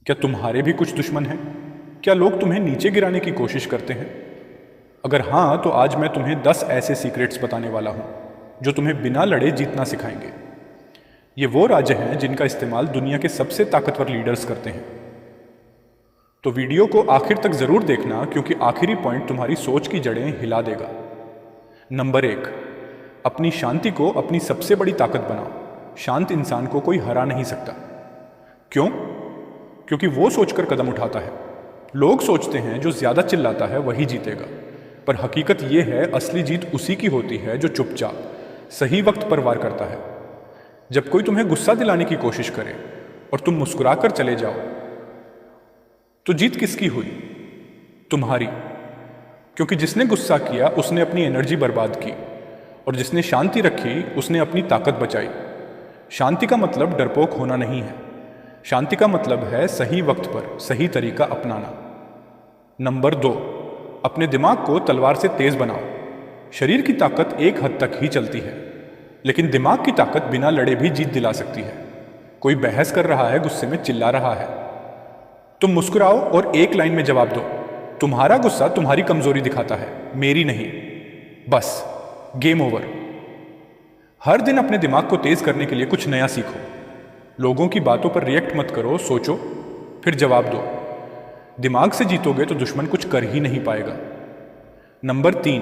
क्या तुम्हारे भी कुछ दुश्मन हैं? क्या लोग तुम्हें नीचे गिराने की कोशिश करते हैं? अगर हाँ, तो आज मैं तुम्हें 10 ऐसे सीक्रेट्स बताने वाला हूं जो तुम्हें बिना लड़े जीतना सिखाएंगे। ये वो राज हैं जिनका इस्तेमाल दुनिया के सबसे ताकतवर लीडर्स करते हैं। तो वीडियो को आखिर तक जरूर देखना, क्योंकि आखिरी पॉइंट तुम्हारी सोच की जड़ें हिला देगा। नंबर 1, अपनी शांति को अपनी सबसे बड़ी ताकत बनाओ। शांत इंसान को कोई हरा नहीं सकता। क्यों? क्योंकि वो सोचकर कदम उठाता है। लोग सोचते हैं जो ज्यादा चिल्लाता है वही जीतेगा, पर हकीकत यह है असली जीत उसी की होती है जो चुपचाप सही वक्त पर वार करता है। जब कोई तुम्हें गुस्सा दिलाने की कोशिश करे और तुम मुस्कुराकर चले जाओ, तो जीत किसकी हुई? तुम्हारी। क्योंकि जिसने गुस्सा किया उसने अपनी एनर्जी बर्बाद की, और जिसने शांति रखी उसने अपनी ताकत बचाई। शांति का मतलब डरपोक होना नहीं है। शांति का मतलब है सही वक्त पर सही तरीका अपनाना। नंबर 2, अपने दिमाग को तलवार से तेज बनाओ। शरीर की ताकत एक हद तक ही चलती है, लेकिन दिमाग की ताकत बिना लड़े भी जीत दिला सकती है। कोई बहस कर रहा है, गुस्से में चिल्ला रहा है, तुम मुस्कुराओ और एक लाइन में जवाब दो। तुम्हारा गुस्सा तुम्हारी कमजोरी दिखाता है, मेरी नहीं। बस गेम ओवर। हर दिन अपने दिमाग को तेज करने के लिए कुछ नया सीखो। लोगों की बातों पर रिएक्ट मत करो, सोचो फिर जवाब दो। दिमाग से जीतोगे तो दुश्मन कुछ कर ही नहीं पाएगा। नंबर 3,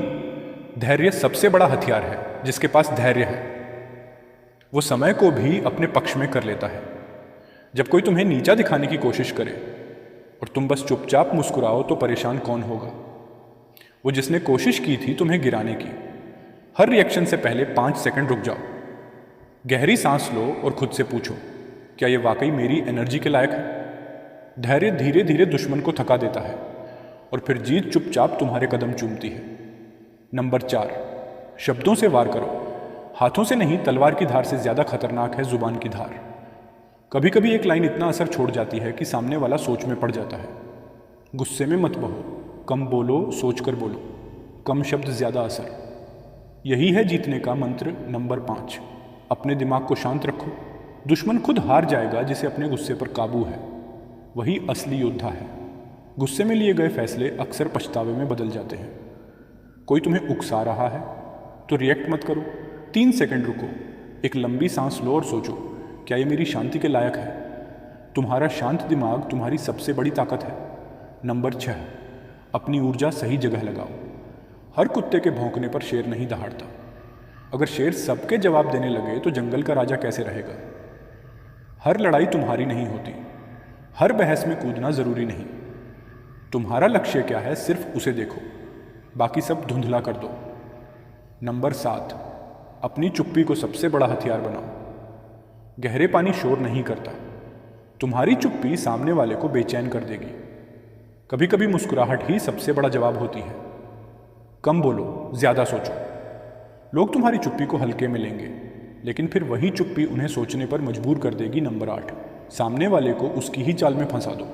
धैर्य सबसे बड़ा हथियार है। जिसके पास धैर्य है वो समय को भी अपने पक्ष में कर लेता है। जब कोई तुम्हें नीचा दिखाने की कोशिश करे और तुम बस चुपचाप मुस्कुराओ, तो परेशान कौन होगा? वो जिसने कोशिश की थी तुम्हें गिराने की। हर रिएक्शन से पहले 5 सेकंड रुक जाओ, गहरी सांस लो और खुद से पूछो, क्या ये वाकई मेरी एनर्जी के लायक है? धैर्य धीरे धीरे दुश्मन को थका देता है और फिर जीत चुपचाप तुम्हारे कदम चूमती है। नंबर 4, शब्दों से वार करो। हाथों से नहीं, तलवार की धार से ज्यादा खतरनाक है जुबान की धार। कभी कभी एक लाइन इतना असर छोड़ जाती है कि सामने वाला सोच में पड़ जाता है। गुस्से में मत बहो, कम बोलो, सोचकर बोलो। कम शब्द ज्यादा असर। यही है जीतने का मंत्र। नंबर 5, अपने दिमाग को शांत रखो। दुश्मन खुद हार जाएगा जिसे अपने गुस्से पर काबू है। वही असली योद्धा है। गुस्से में लिए गए फैसले अक्सर पछतावे में बदल जाते हैं। कोई तुम्हें उकसा रहा है तो रिएक्ट मत करो। 3 सेकंड रुको, एक लंबी सांस लो और सोचो, क्या ये मेरी शांति के लायक है? तुम्हारा शांत दिमाग तुम्हारी सबसे बड़ी ताकत है। नंबर 6, अपनी ऊर्जा सही जगह लगाओ। हर कुत्ते के भौंकने पर शेर नहीं दहाड़ता। अगर शेर सबके जवाब देने लगे तो जंगल का राजा कैसे रहेगा? हर लड़ाई तुम्हारी नहीं होती। हर बहस में कूदना जरूरी नहीं। तुम्हारा लक्ष्य क्या है, सिर्फ उसे देखो, बाकी सब धुंधला कर दो। नंबर 7, अपनी चुप्पी को सबसे बड़ा हथियार बनाओ। गहरे पानी शोर नहीं करता। तुम्हारी चुप्पी सामने वाले को बेचैन कर देगी। कभी कभी मुस्कुराहट ही सबसे बड़ा जवाब होती है। कम बोलो, ज्यादा सोचो। लोग तुम्हारी चुप्पी को हल्के में लेंगे, लेकिन फिर वही चुप्पी उन्हें सोचने पर मजबूर कर देगी। नंबर 8, सामने वाले को उसकी ही चाल में फंसा दो।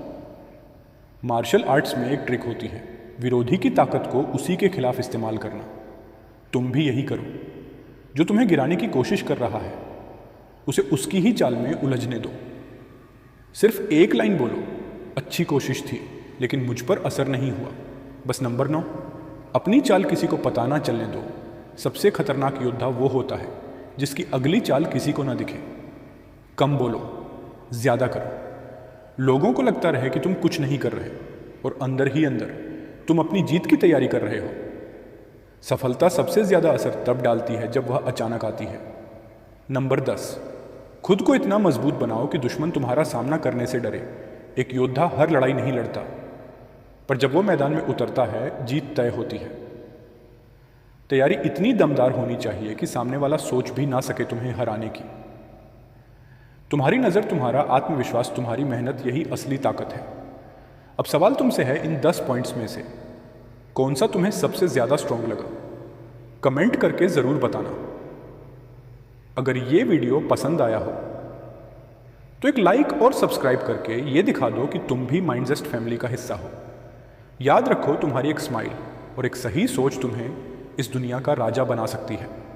मार्शल आर्ट्स में एक ट्रिक होती है, विरोधी की ताकत को उसी के खिलाफ इस्तेमाल करना। तुम भी यही करो। जो तुम्हें गिराने की कोशिश कर रहा है उसे उसकी ही चाल में उलझने दो। सिर्फ एक लाइन बोलो, अच्छी कोशिश थी लेकिन मुझ पर असर नहीं हुआ। बस। नंबर 9, अपनी चाल किसी को पता ना चलने दो। सबसे खतरनाक योद्धा वो होता है जिसकी अगली चाल किसी को ना दिखे। कम बोलो, ज्यादा करो। लोगों को लगता रहे कि तुम कुछ नहीं कर रहे, और अंदर ही अंदर तुम अपनी जीत की तैयारी कर रहे हो। सफलता सबसे ज्यादा असर तब डालती है जब वह अचानक आती है। नंबर 10, खुद को इतना मजबूत बनाओ कि दुश्मन तुम्हारा सामना करने से डरे। एक योद्धा हर लड़ाई नहीं लड़ता, पर जब वो मैदान में उतरता है जीत तय होती है। तैयारी इतनी दमदार होनी चाहिए कि सामने वाला सोच भी ना सके तुम्हें हराने की। तुम्हारी नज़र, तुम्हारा आत्मविश्वास, तुम्हारी मेहनत, यही असली ताकत है। अब सवाल तुमसे है, इन 10 पॉइंट्स में से कौन सा तुम्हें सबसे ज्यादा स्ट्रॉन्ग लगा? कमेंट करके जरूर बताना। अगर ये वीडियो पसंद आया हो तो एक लाइक और सब्सक्राइब करके ये दिखा दो कि तुम भी माइंडजेस्ट फैमिली का हिस्सा हो। याद रखो, तुम्हारी एक स्माइल और एक सही सोच तुम्हें इस दुनिया का राजा बना सकती है।